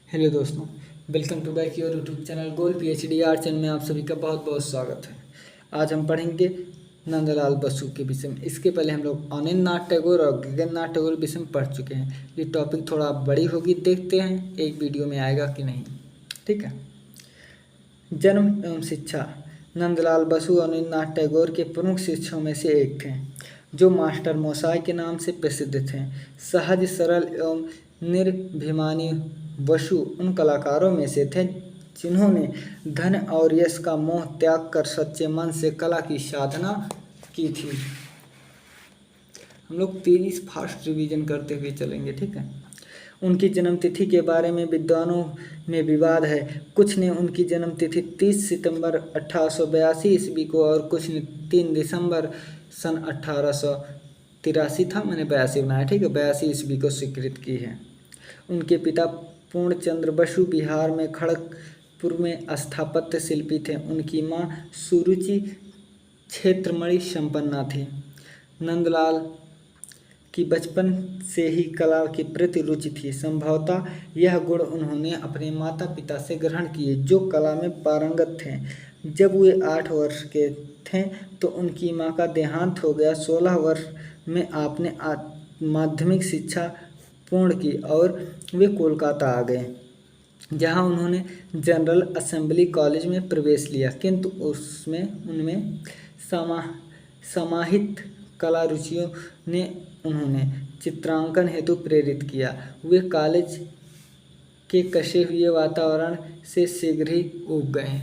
Hello दोस्तों, welcome to back your YouTube channel goal PhD art channel में आप सभी का बहुत बहुत स्वागत है। आज हम पढ़ेंगे नंदलाल बसु के विषय में। इसके पहले हम लोग अनिलनाथ टैगोर और गगननाथ टैगोर के विषय में पढ़ चुके हैं। ये टॉपिक थोड़ा बड़ी होगी, देखते हैं एक वीडियो में आएगा कि नहीं। ठीक है। जन्म एवं शिक्षा। नंदलाल बसु अनिलनाथ टैगोर के प्रमुख शिक्षकों में से एक थे, जो मास्टर मोसाई के नाम से प्रसिद्ध थे। सहज, सरल एवं निर्भिमानी बसु उन कलाकारों में से थे जिन्होंने धन और यश का मोह त्याग कर सच्चे मन से कला की साधना की थी। हम लोग तेजी से फास्ट रिवीजन करते हुए चलेंगे, ठीक है। उनकी जन्मतिथि के बारे में विद्वानों में विवाद है। कुछ ने उनकी जन्मतिथि 30 सितंबर 1882 ईस्वी को और कुछ ने 3 दिसंबर सन 1883 था, मैंने 82 बनाया, ठीक है, 82 ईस्वी को स्वीकृत की है। उनके पिता पूर्णचंद्र बसु बिहार में खड़गपुर में स्थापत्य शिल्पी थे। उनकी मां सुरुचि क्षेत्रमणि संपन्ना थी। नंदलाल की बचपन से ही कला के प्रति रुचि थी। संभवतः यह गुण उन्होंने अपने माता पिता से ग्रहण किए, जो कला में पारंगत थे। जब वे 8 वर्ष के थे तो उनकी मां का देहांत हो गया। 16 वर्ष में आपने माध्यमिक शिक्षा पूर्ण की और वे कोलकाता आ गए, जहां उन्होंने जनरल असेंबली कॉलेज में प्रवेश लिया, किंतु उनमें समाहित कला रुचियों ने उन्होंने चित्रांकन हेतु प्रेरित किया। वे कॉलेज के कसे हुए वातावरण से शीघ्र ही ऊब गए।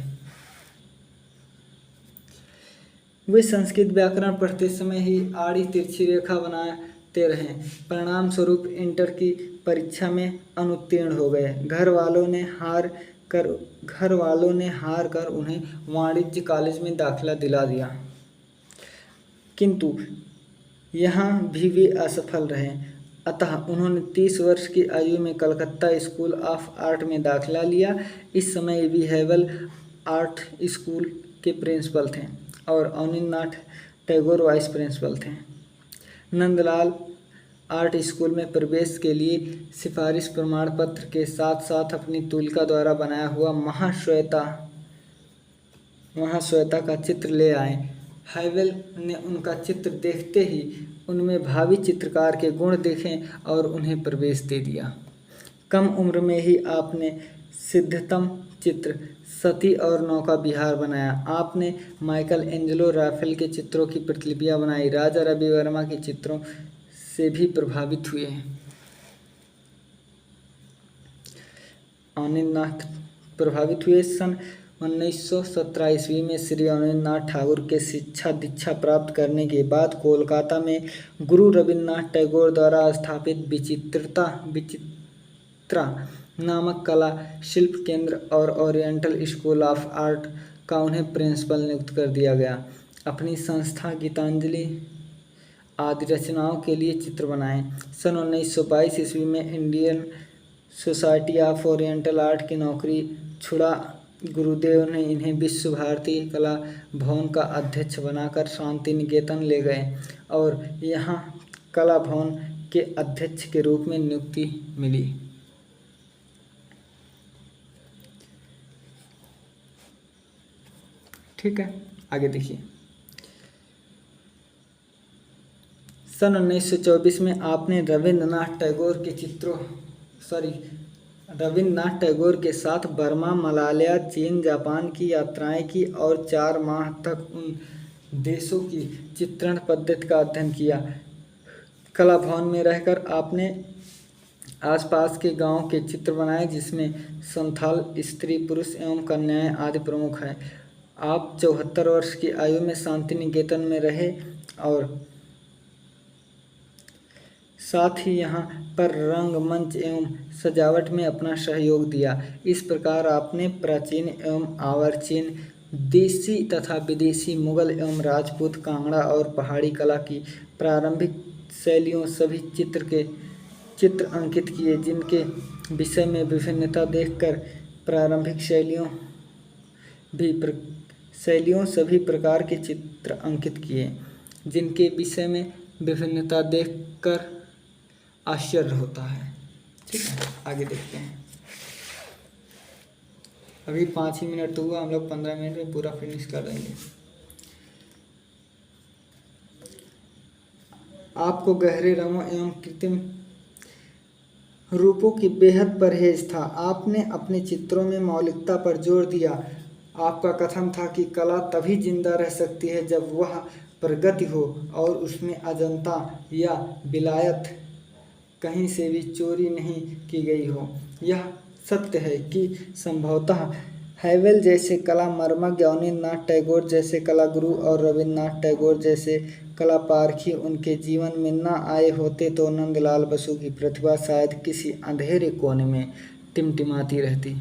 वे संस्कृत व्याकरण पढ़ते समय ही आड़ी तिरछी रेखा बनाते रहे। परिणाम स्वरूप इंटर की परीक्षा में अनुत्तीर्ण हो गए। घर वालों ने हार कर उन्हें वाणिज्य कॉलेज में दाखिला दिला दिया, किंतु यहाँ भी वे असफल रहे। अतः उन्होंने 30 वर्ष की आयु में कलकत्ता स्कूल ऑफ आर्ट में दाखिला लिया। इस समय वी हैवल आर्ट स्कूल के प्रिंसिपल थे और अनिलनाथ टैगोर वाइस प्रिंसिपल थे। नंदलाल आर्ट स्कूल में प्रवेश के लिए सिफारिश प्रमाण पत्र के साथ साथ अपनी तुलिका द्वारा बनाया हुआ महाश्वेता का चित्र ले आए। हैवेल ने उनका चित्र देखते ही उनमें भावी चित्रकार के गुण देखे और उन्हें प्रवेश दे दिया। कम उम्र में ही आपने सिद्धतम चित्र सती और नौका विहार बनाया। आपने माइकल एंजेलो राफेल के चित्रों की प्रतिलिपियां बनाई। राजा रवि वर्मा के चित्रों से भी प्रभावित हुए। सन 1917 ईस्वी में श्री अनिलनाथ टैगोर के शिक्षा दीक्षा प्राप्त करने के बाद कोलकाता में गुरु रविन्द्रनाथ टैगोर द्वारा स्थापित विचित्रा नामक कला शिल्प केंद्र और ओरिएंटल स्कूल ऑफ आर्ट का उन्हें प्रिंसिपल नियुक्त कर दिया गया। अपनी संस्था गीतांजलि आदि रचनाओं के लिए चित्र बनाए। सन 1922 ईस्वी में Indian society of oriental art की नौकरी छुड़ा गुरुदेव ने इन्हें विश्व भारती कला भवन का अध्यक्ष बनाकर शांति निकेतन ले गए और यहाँ कला भवन के अध्यक्ष के रूप में नियुक्ति मिली। ठीक है, आगे देखिए। सन 1924 में आपने रविन्द्रनाथ टैगोर के साथ बर्मा, मलाया, चीन, जापान की यात्राएं की और 4 माह तक उन देशों की चित्रण पद्धति का अध्ययन किया। कला भवन में रहकर आपने आसपास के गांवों के चित्र बनाए, जिसमें संथाल स्त्री, पुरुष एवं कन्याएं आदि प्रमुख हैं। आप 74 वर्ष की आयु में शांति निकेतन में रहे और साथ ही यहाँ पर रंगमंच एवं सजावट में अपना सहयोग दिया। इस प्रकार आपने प्राचीन एवं आवर्चीन, देसी तथा विदेशी, मुगल एवं राजपूत, कांगड़ा और पहाड़ी कला की प्रारंभिक शैलियों सभी चित्र अंकित किए, जिनके विषय में विभिन्नता देखकर प्रारंभिक शैलियों सभी प्रकार के चित्र अंकित किए, जिनके विषय में विभिन्नता देखकर आश्चर्य होता है। ठीक है, आगे देखते हैं। अभी 5 ही मिनट तो हुआ, हम लोग 15 मिनट में पूरा फिनिश कर देंगे। आपको गहरे रंगों एवं कृत्रिम रूपों की बेहद परहेज था। आपने अपने चित्रों में मौलिकता पर जोर दिया। आपका कथन था कि कला तभी जिंदा रह सकती है जब वह प्रगति हो और उसमें अजंता या विलायत कहीं से भी चोरी नहीं की गई हो। यह सत्य है कि संभवतः हैवेल जैसे कला मर्मज्ञ, अवनींद्रनाथ टैगोर जैसे कला गुरु और रविन्द्रनाथ टैगोर जैसे कला पारखी उनके जीवन में न आए होते तो नंदलाल बसु की प्रतिभा शायद किसी अंधेरे कोने में टिमटिमाती रहती।